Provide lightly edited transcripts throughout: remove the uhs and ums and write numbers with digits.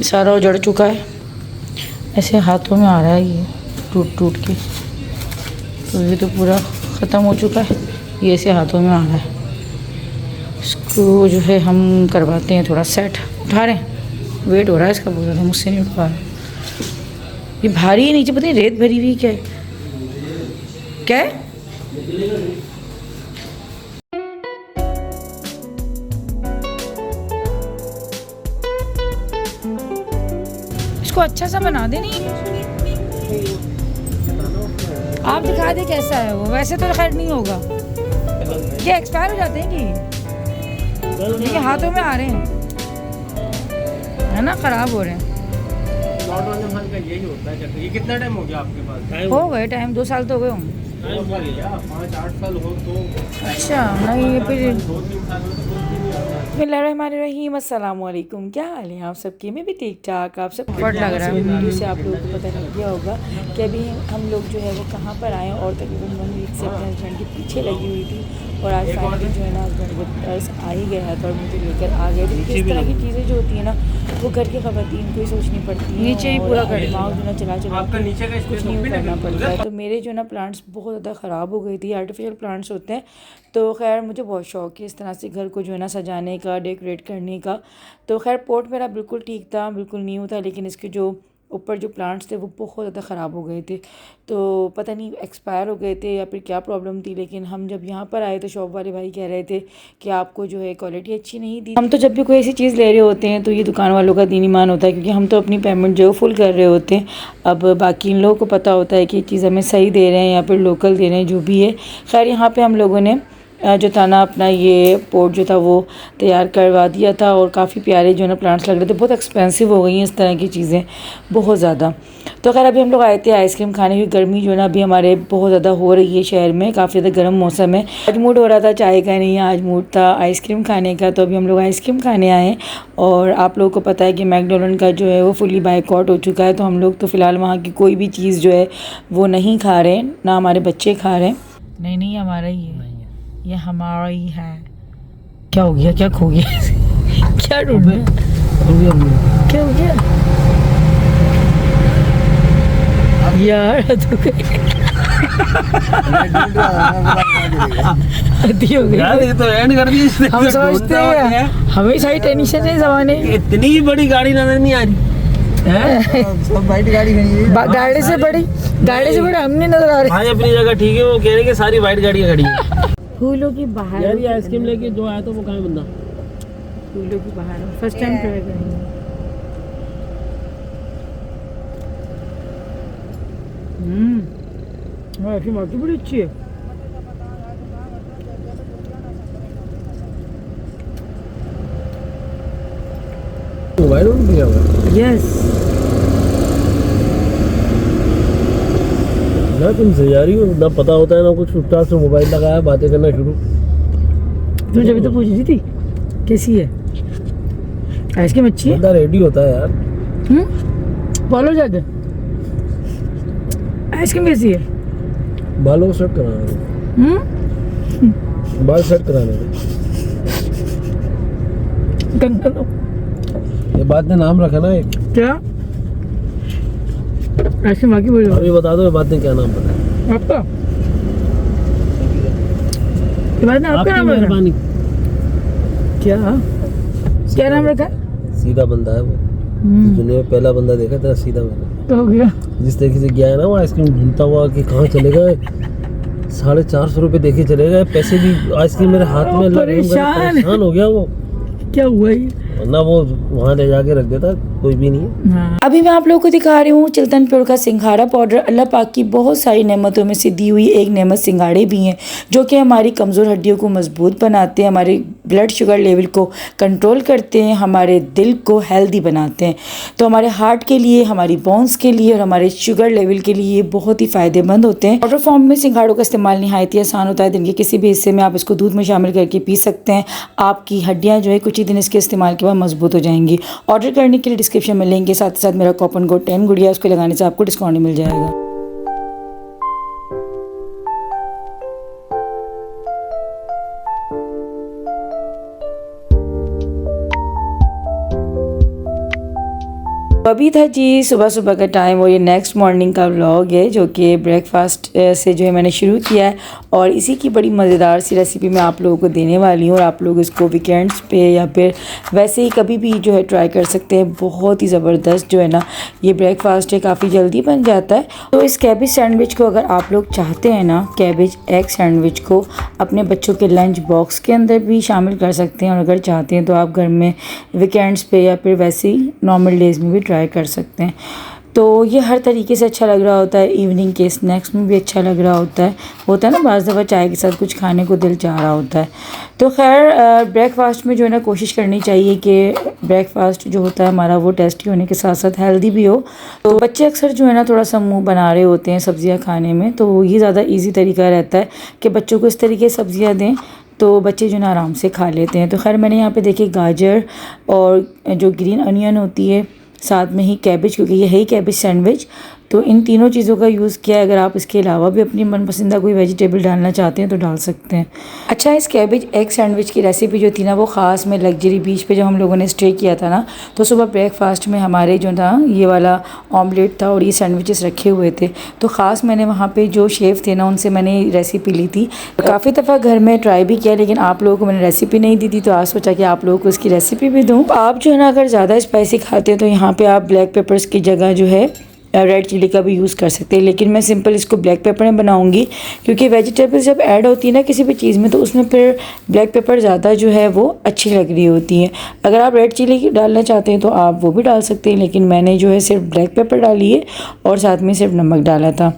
सारा उजड़ चुका है, ऐसे हाथों में आ रहा है ये टूट टूट के। तो ये तो पूरा ख़त्म हो चुका है, ये ऐसे हाथों में आ रहा है। इसको जो है हम करवाते हैं थोड़ा सेट। उठा रहे हैं, वेट हो रहा है इसका बहुत ज़्यादा, मुझसे नहीं उठ पा रहा। ये भारी है, नीचे पता नहीं रेत भरी हुई क्या है, क्या है? इसको अच्छा सा बना दे। नहीं आप दिखा दे कैसा है वो, वैसे तो खैर नहीं होगा। ये एक्सपायर हो जाते हैं कि ये हाथों में आ रहे हैं, है ना, ख़राब हो रहे हैं। यही होता है। ये कितना टाइम हो गया आपके पास? हो गए टाइम, 2 साल तो हो गए होंगे। 5-8 साल हो तो अच्छा, नहीं ये फिर 2-3 साल में तो कुछ भी नहीं आता। बिस्मिल्लाहिर्रहमानिर्रहीम, अस्सलाम वालेकुम। क्या हाल है आप सबके? मैं भी ठीक ठाक। आप सब फट लग रहा है वीडियो से, आप लोगों को पता लग गया होगा कि अभी हम लोग जो है वो कहाँ पर आए, और तकरीबन 1 वीक से अपने हस्बैंड के पीछे लगी हुई थी। और आज फाइनली जो है ना हस्बैंड के पास आ ही गया था और मुझे लेकर आ गए। तो इस तरह की चीज़ें जो होती है ना वो घर की ख़वातीन को ही सोचनी पड़ती है। नीचे ही पूरा घर दिमाग जो ना चला चला आपका नीचे का कुछ नहीं करना पड़ता है। तो मेरे जो ना प्लांट्स बहुत ज़्यादा ख़राब हो गई थी, आर्टिफिशियल प्लांट्स होते हैं। तो खैर मुझे बहुत शौक है इस तरह से घर को जो है ना सजाने का, डेकोरेट करने का। तो खैर पोट मेरा बिल्कुल ठीक था, बिल्कुल न्यू था, लेकिन इसके जो ऊपर जो प्लांट्स थे वो बहुत ज़्यादा ख़राब हो गए थे। तो पता नहीं एक्सपायर हो गए थे या फिर क्या प्रॉब्लम थी, लेकिन हम जब यहाँ पर आए तो शॉप वाले भाई कह रहे थे कि आपको जो है क्वालिटी अच्छी नहीं दी। हम तो जब भी कोई ऐसी चीज़ ले रहे होते हैं तो ये दुकान वालों का दीन ईमान होता है, क्योंकि हम तो अपनी पेमेंट जो है फुल कर रहे होते हैं। अब बाकी इन लोगों को पता होता है कि ये चीज़ हमें सही दे रहे हैं या फिर लोकल दे रहे हैं, जो भी है। खैर यहाँ पर हम लोगों ने जो था ना अपना ये पोट जो था वो तैयार करवा दिया था, और काफ़ी प्यारे जो है ना प्लांट्स लग रहे थे। बहुत एक्सपेंसिव हो गई हैं इस तरह की चीज़ें, बहुत ज़्यादा। तो खैर अभी हम लोग आए थे आइसक्रीम खाने की। गर्मी जो है ना अभी हमारे बहुत ज़्यादा हो रही है शहर में, काफ़ी ज़्यादा गर्म मौसम है। आज मूड हो रहा था चाय का, नहीं आज मूड था आइसक्रीम खाने का। तो अभी हम लोग आइसक्रीम खाने आए। और आप लोगों को पता है कि मैकडोनल्ड का जो है वो फुली बाइकआउट हो चुका है। तो हम लोग तो फ़िलहाल वहाँ की कोई भी चीज़ जो है वो नहीं खा रहे, ना हमारे बच्चे खा रहे हैं। नहीं नहीं हमारा ही है, ये हमारा ही है। क्या हो गया, क्या खो गया? क्या ढूंढ रहे हैं? क्या हो गया यार? हद हो गई यार ये तो एंड कर दी इसने। हम समझते हैं हमें सारी टेंशन है जमाने। इतनी बड़ी गाड़ी नजर नहीं आ रही सब वाइट गाड़ी खड़ी है। गाड़ी से बड़ी हमने नजर आ रही। हाँ अपनी जगह ठीक है, वो कह रहे कि सारी वाइट गाड़ियाँ खड़ी है। फूलों की बहार। यार ये आइसक्रीम लेके जो आया था वो कहाँ है बंदा? फूलों की बहार फर्स्ट टाइम ट्राई करेंगे। ऐसी मार्केट बड़ी अच्छी है। मोबाइल ऑन किया हुआ? यस। ना तुमसे जा रही हो, ना पता होता है ना कुछ, उल्टा से मोबाइल लगाया, बातें करना शुरू। तुम जब तो पूछ रही थी कैसी है आइसक्रीम, अच्छी है। बंदा रेडी होता है यार। बोलो जाके आइसक्रीम कैसी है? बालों को सेट कराना है। बाल सेट कराने हैं। गंगा तो ये बात ने नाम रखा ना एक। क्या आइसक्रीम बाकी बोलो अभी बता दो ये बात ने क्या नाम पता है आपका? ये बात ने आपका नाम रखा? मेहरबानी। क्या क्या नाम रखा? सीधा बंदा है वो, दुनिया में पहला बंदा देखा तेरा सीधा मैंने। तो हो गया। जिस तरीके से गया है ना वो आइसक्रीम ढूंढता हुआ कि कहाँ चले गए। 450 रुपए देके चले गए, पैसे भी आइसक्रीम मेरे हाथ में परेशान हो गया वो। क्या हुआ ये? वरना वो वहाँ ले जाके रख देता, कोई भी नहीं। हाँ। अभी मैं आप लोगों को दिखा रही हूँ चिल्तनपुर का सिंघाड़ा पाउडर। अल्लाह पाक की बहुत सारी नेमतों में से दी हुई एक नेमत सिंघाड़े भी हैं, जो कि हमारी कमज़ोर हड्डियों को मजबूत बनाते हैं, हमारे ब्लड शुगर लेवल को कंट्रोल करते हैं, हमारे दिल को हेल्दी बनाते हैं। तो हमारे हार्ट के लिए, हमारी बोन्स के लिए और हमारे शुगर लेवल के लिए बहुत ही फ़ायदेमंद होते हैं। पाउडर फॉर्म में सिंघाड़ों का इस्तेमाल नहायत ही आसान होता है। दिन के किसी भी हिस्से में आप इसको दूध में शामिल करके पी सकते हैं। आपकी हड्डियाँ जो है कुछ ही दिन इसके इस्तेमाल के बाद मजबूत हो जाएंगी। ऑर्डर करने के लिए डिस्क्रिप्शन में लिंक के साथ साथ मेरा कूपन कोड 10 गुड़िया, उसको लगाने से आपको डिस्काउंट मिल जाएगा। अभी था जी सुबह सुबह का टाइम और ये नेक्स्ट मॉर्निंग का व्लॉग है जो कि ब्रेकफास्ट से जो है मैंने शुरू किया है और इसी की बड़ी मज़ेदार सी रेसिपी मैं आप लोगों को देने वाली हूँ और आप लोग इसको वीकेंड्स पे या फिर वैसे ही कभी भी जो है ट्राई कर सकते हैं। बहुत ही ज़बरदस्त जो है ना ये ब्रेकफास्ट है, काफ़ी जल्दी बन जाता है। तो इस कैबेज सैंडविच को अगर आप लोग चाहते हैं ना, कैबेज एग सैंडविच को अपने बच्चों के लंच बॉक्स के अंदर भी शामिल कर सकते हैं और अगर चाहते हैं तो आप घर में वीकेंड्स पे या फिर वैसे ही नॉर्मल डेज़ में भी ट्राई कर सकते हैं। तो ये हर तरीके से अच्छा लग रहा होता है, इवनिंग के स्नैक्स में भी अच्छा लग रहा होता है ना बाज़ दफ़ा चाय के साथ कुछ खाने को दिल चाह रहा होता है। तो खैर ब्रेकफास्ट में जो है ना कोशिश करनी चाहिए कि ब्रेकफास्ट जो होता है हमारा वो टेस्टी होने के साथ साथ हेल्दी भी हो। तो बच्चे अक्सर जो है ना थोड़ा सा मुँह बना रहे होते हैं सब्ज़ियाँ खाने में, तो ये ज़्यादा ईजी तरीका रहता है कि बच्चों को इस तरीके से सब्ज़ियाँ दें तो बच्चे जो ना आराम से खा लेते हैं। तो खैर मैंने यहाँ पे देखिए गाजर और जो ग्रीन अनियन होती है, साथ में ही कैबेज, क्योंकि ये है ही कैबेज सैंडविच, तो इन तीनों चीज़ों का यूज़ किया है। अगर आप इसके अलावा भी अपनी मनपसंदा कोई वेजिटेबल डालना चाहते हैं तो डाल सकते हैं। अच्छा, इस कैबेज एग सैंडविच की रेसिपी जो थी ना वो ख़ास में लग्जरी बीच पे जब हम लोगों ने स्टे किया था ना, तो सुबह ब्रेकफास्ट में हमारे जो था ये वाला ऑमलेट था और ये सैंडविचेस रखे हुए थे। तो ख़ास मैंने वहाँ पर जो शेफ़ थे ना उनसे मैंने रेसिपी ली थी। काफ़ी दफ़ा घर में ट्राई भी किया लेकिन आप लोगों को मैंने रेसिपी नहीं दी थी, तो आज सोचा कि आप लोगों को इसकी रेसिपी भी दूँ। आप जो है ना अगर ज़्यादा स्पाइसी खाते हैं तो यहाँ पर आप ब्लैक पेपर्स की जगह जो है रेड चिली का भी यूज़ कर सकते हैं, लेकिन मैं सिंपल इसको ब्लैक पेपर में बनाऊंगी क्योंकि वेजिटेबल्स जब ऐड होती है ना किसी भी चीज़ में तो उसमें फिर ब्लैक पेपर ज़्यादा जो है वो अच्छी लग रही होती है। अगर आप रेड चिली डालना चाहते हैं तो आप वो भी डाल सकते हैं, लेकिन मैंने जो है सिर्फ ब्लैक पेपर डाली है और साथ में सिर्फ नमक डाला था।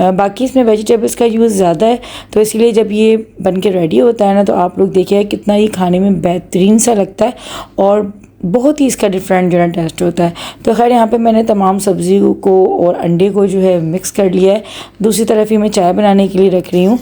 बाकी इसमें वेजिटेबल्स का यूज़ ज़्यादा है, तो इसलिए जब ये बन के रेडी होता है ना तो आप लोग देखिए कितना ये खाने में बेहतरीन सा लगता है और बहुत ही इसका डिफरेंट जो है टेस्ट होता है। तो खैर यहाँ पे मैंने तमाम सब्ज़ी को और अंडे को जो है मिक्स कर लिया है। दूसरी तरफ ही मैं चाय बनाने के लिए रख रही हूँ।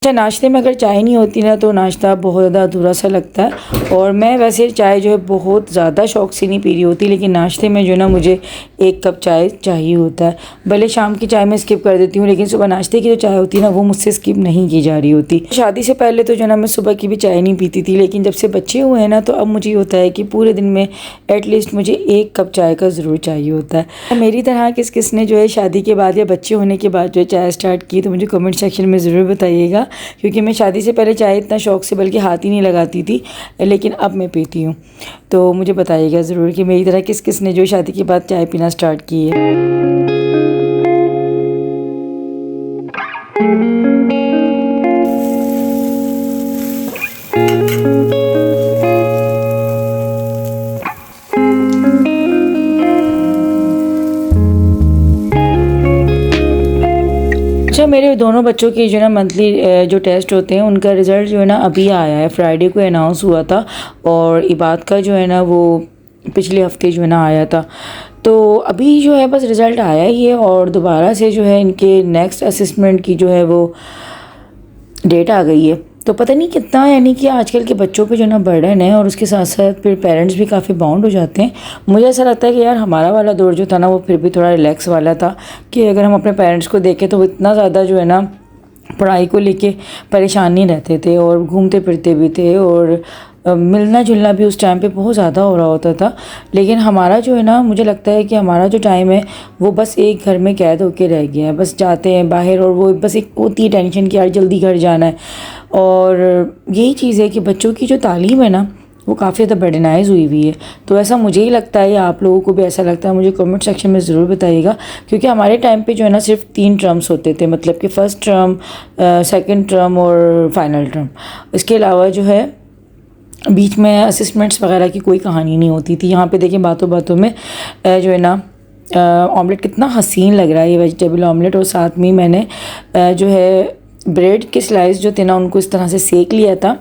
अच्छा, नाश्ते में अगर चाय नहीं होती ना तो नाश्ता बहुत ज़्यादा अधूरा सा लगता है और मैं वैसे चाय जो है बहुत ज़्यादा शौक़ से नहीं पी रही होती, लेकिन नाश्ते में जो है ना मुझे 1 कप चाय चाहिए होता है। भले शाम की चाय मैं स्किप कर देती हूँ लेकिन सुबह नाश्ते की जो चाय होती है ना वो मुझसे स्किप नहीं की जा रही होती। शादी से पहले तो जो है ना मैं सुबह की भी चाय नहीं पीती थी, लेकिन जब से बच्चे हुए हैं ना तो अब मुझे होता है कि पूरे दिन में एटलीस्ट मुझे 1 कप चाय का ज़रूर चाहिए होता है। मेरी तरह किस ने जो है शादी के बाद या बच्चे होने के बाद जो है चाय स्टार्ट की तो मुझे कमेंट सेक्शन में ज़रूर बताइएगा, क्योंकि मैं शादी से पहले चाय इतना शौक़ से बल्कि हाथ ही नहीं लगाती थी, लेकिन अब मैं पीती हूँ। तो मुझे बताइएगा ज़रूर कि मेरी तरह किस ने जो शादी के बाद चाय पीना स्टार्ट की है। अच्छा, मेरे दोनों बच्चों के जो है ना मंथली जो टेस्ट होते हैं उनका रिज़ल्ट जो है ना अभी आया है, फ्राइडे को अनाउंस हुआ था और इबाद का जो है ना वो पिछले हफ्ते जो है ना आया था। तो अभी जो है बस रिज़ल्ट आया ही है और दोबारा से जो है इनके नेक्स्ट असेसमेंट की जो है वो डेट आ गई है। तो पता नहीं कितना, यानी कि आजकल के बच्चों पे जो ना बर्डन है और उसके साथ साथ फिर पेरेंट्स भी काफ़ी बाउंड हो जाते हैं। मुझे ऐसा लगता है कि यार हमारा वाला दौर जो था ना वो फिर भी थोड़ा रिलैक्स वाला था कि अगर हम अपने पेरेंट्स को देखें तो वो इतना ज़्यादा जो है ना पढ़ाई को लेके परेशान नहीं रहते थे और घूमते फिरते भी थे और मिलना जुलना भी उस टाइम पे बहुत ज़्यादा हो रहा होता था। लेकिन हमारा जो है ना, मुझे लगता है कि हमारा जो टाइम है वो बस एक घर में कैद होके रह गया है। बस जाते हैं बाहर और वो बस एक होती है टेंशन कि यार जल्दी घर जाना है। और यही चीज़ है कि बच्चों की जो तालीम है ना वो काफ़ी ज़्यादा बर्डनाइज हुई है। तो ऐसा मुझे ही लगता है या आप लोगों को भी ऐसा लगता है, मुझे कमेंट सेक्शन में ज़रूर बताइएगा। क्योंकि हमारे टाइम पे जो है ना सिर्फ 3 टर्म्स होते थे, मतलब कि फर्स्ट टर्म, सेकंड टर्म और फाइनल टर्म। इसके अलावा जो है बीच में असेसमेंट्स वगैरह की कोई कहानी नहीं होती थी। यहाँ पे देखिए बातों बातों में जो है ना ऑमलेट कितना हसीन लग रहा है, ये वेजिटेबल ऑमलेट। और साथ में मैंने जो है ब्रेड के स्लाइस जो थे ना उनको इस तरह से सेक लिया था।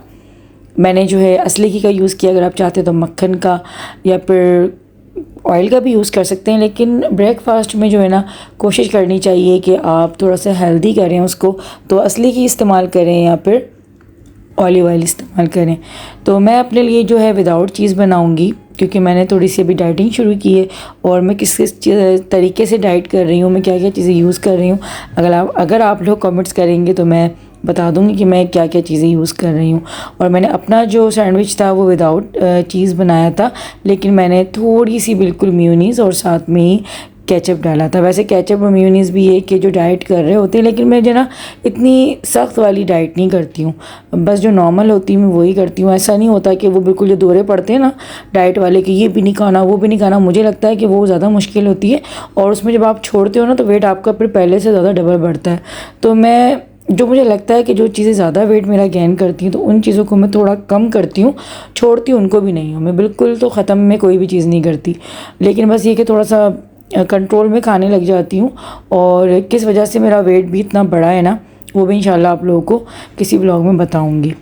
मैंने जो है असली घी का यूज़ किया, अगर आप चाहते तो मक्खन का या फिर ऑयल का भी यूज़ कर सकते हैं। लेकिन ब्रेकफास्ट में जो है ना कोशिश करनी चाहिए कि आप थोड़ा सा हेल्दी करें उसको, तो असली घी इस्तेमाल करें या फिर ऑलिव ऑयल इस्तेमाल करें। तो मैं अपने लिए जो है विदाउट चीज़ बनाऊंगी क्योंकि मैंने थोड़ी सी अभी डाइटिंग शुरू की है और मैं किस किस तरीके से डाइट कर रही हूँ, मैं क्या क्या चीज़ें यूज़ कर रही हूँ। अगर आप लोग कमेंट्स करेंगे तो मैं बता दूँगी कि मैं क्या क्या चीज़ें यूज़ कर रही हूँ। और मैंने अपना जो सैंडविच था वो विदाउट चीज़ बनाया था, लेकिन मैंने थोड़ी सी बिल्कुल मेयोनीज़ और साथ में ही केचप डाला था। वैसे केचप और मेयोनीज़ भी एक के जो डाइट कर रहे होते हैं, लेकिन मैं जो ना इतनी सख्त वाली डाइट नहीं करती हूँ, बस जो नॉर्मल होती है मैं वही करती हूँ। ऐसा नहीं होता कि वो बिल्कुल जो दौरे पड़ते हैं ना डाइट वाले कि ये भी नहीं खाना वो भी नहीं खाना, मुझे लगता है कि वो ज़्यादा मुश्किल होती है और उसमें जब आप छोड़ते हो ना तो वेट आपका फिर पहले से ज़्यादा डबल बढ़ता है। तो मैं जो मुझे लगता है कि जो चीज़ें ज़्यादा वेट मेरा गेन करती हैं तो उन चीज़ों को मैं थोड़ा कम करती हूँ, छोड़ती हूँ उनको भी नहीं हूँ मैं, बिल्कुल तो ख़त्म में कोई भी चीज़ नहीं करती, लेकिन बस ये कि थोड़ा सा कंट्रोल में खाने लग जाती हूँ। और किस वजह से मेरा वेट भी इतना बड़ा है ना, वो भी इंशाल्लाह आप लोगों को किसी ब्लॉग में बताऊँगी।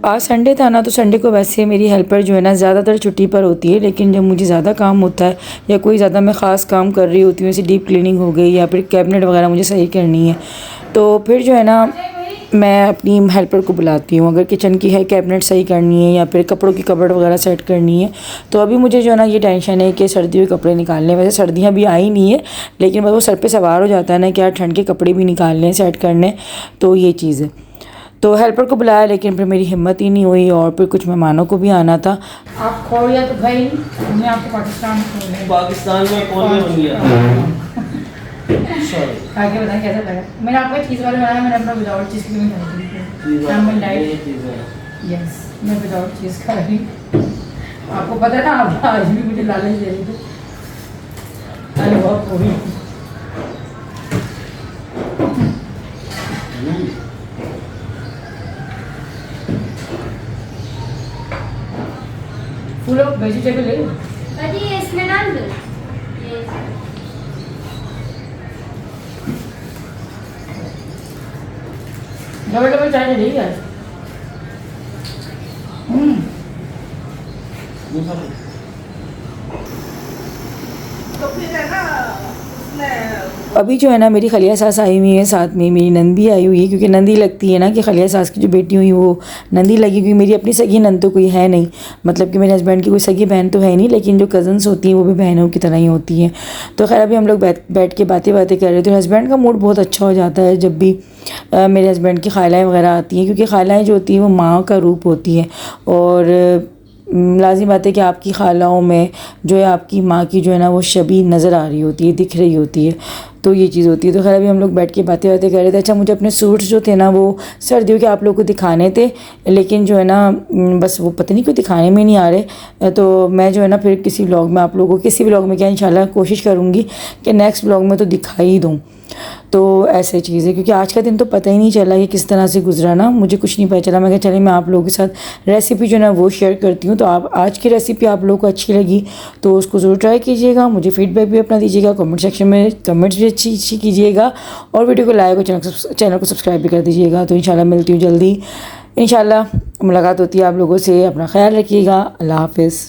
आज संडे था ना, तो संडे को वैसे मेरी हेल्पर जो है ना ज़्यादातर छुट्टी पर होती है, लेकिन जब मुझे ज़्यादा काम होता है या कोई ज़्यादा मैं ख़ास काम कर रही होती हूँ, जैसे डीप क्लीनिंग हो गई या फिर कैबिनेट वगैरह मुझे सही करनी है, तो फिर जो है ना मैं अपनी हेल्पर को बुलाती हूँ। अगर किचन की है कैबिनेट सही करनी है या फिर कपड़ों की कबर्ड वगैरह सेट करनी है, तो अभी मुझे जो है ना ये टेंशन है कि सर्दियों के कपड़े निकालने। वैसे सर्दियाँ भी आई नहीं है, लेकिन बस वो सर पे सवार हो जाता है ना कि यार ठंड के कपड़े भी निकालने सेट करने, तो ये चीज़ है। तो हेल्पर को बुलाया, लेकिन फिर मेरी हिम्मत ही नहीं हुई और फिर कुछ मेहमानों को भी आना था। आप खोया तो भाई मैं आपको पाकिस्तान में कौन में बन गया? आगे बताएं कैसा लगा। मैंने आपका चीज़ वाला बनाया, मैंने अपना विदाउट चीज़ की मैं डाइट। यस, मैं विदाउट चीज़ खा रही हूँ। आपको पता है ना, आप आज भी मुझे लालच दे रही थी। अरे बहुत हो गई। फुल ऑफ वेजिटेबल है। अरे ये इसमें डाल दो। डबल डबल चाय ठीक है। अभी जो है ना मेरी खलिया सास आई हुई है, साथ में मेरी नंद भी आई हुई है, क्योंकि नंदी लगती है ना कि खलिया सास की जो बेटी हुई वो नंदी लगी, क्योंकि मेरी अपनी सगी नंद तो कोई है नहीं, मतलब कि मेरे हस्बैंड की कोई सगी बहन तो है नहीं, लेकिन जो कज़न्स होती हैं वो भी बहनों की तरह ही होती हैं। तो खैर अभी हम लोग बैठ के बातें कर रहे थे। हस्बैंड का मूड बहुत अच्छा हो जाता है जब भी मेरे हस्बैंड की खालाएँ वगैरह आती हैं, क्योंकि खालाएँ जो होती हैं वो माँ का रूप होती हैं और लाज़िम बात है कि आपकी खालाओं में जो है आपकी माँ की जो है ना वो शबी नज़र आ रही होती है, दिख रही होती है, तो ये चीज़ होती है। तो खैर अभी हम लोग बैठ के बातें कर रहे थे। अच्छा, मुझे अपने सूट्स जो थे ना वो सर्दियों के आप लोगों को दिखाने थे, लेकिन जो है ना बस वो पता नहीं क्यों दिखाने में नहीं आ रहे, तो मैं जो है ना फिर किसी व्लॉग में आप लोगों को, किसी व्लॉग में क्या इंशाल्लाह कोशिश करूँगी कि नेक्स्ट व्लॉग में तो दिखा ही दूँ। तो ऐसे चीज़ है, क्योंकि आज का दिन तो पता ही नहीं चला कि किस तरह से गुजरा ना, मुझे कुछ नहीं पता चला। मैं कहा चलिए मैं आप लोगों के साथ रेसिपी जो है ना वो शेयर करती हूँ। तो आप आज की रेसिपी आप लोगों को अच्छी लगी तो उसको ज़रूर ट्राई कीजिएगा, मुझे फीडबैक भी अपना दीजिएगा, कमेंट सेक्शन में कमेंट्स भी अच्छी कीजिएगा और वीडियो को लाइक और चैनल को सब्सक्राइब भी कर दीजिएगा। तो इंशाल्लाह मिलती हूँ जल्दी, इंशाल्लाह मुलाकात होती है आप लोगों से। अपना ख्याल रखिएगा। अल्लाह हाफिज़।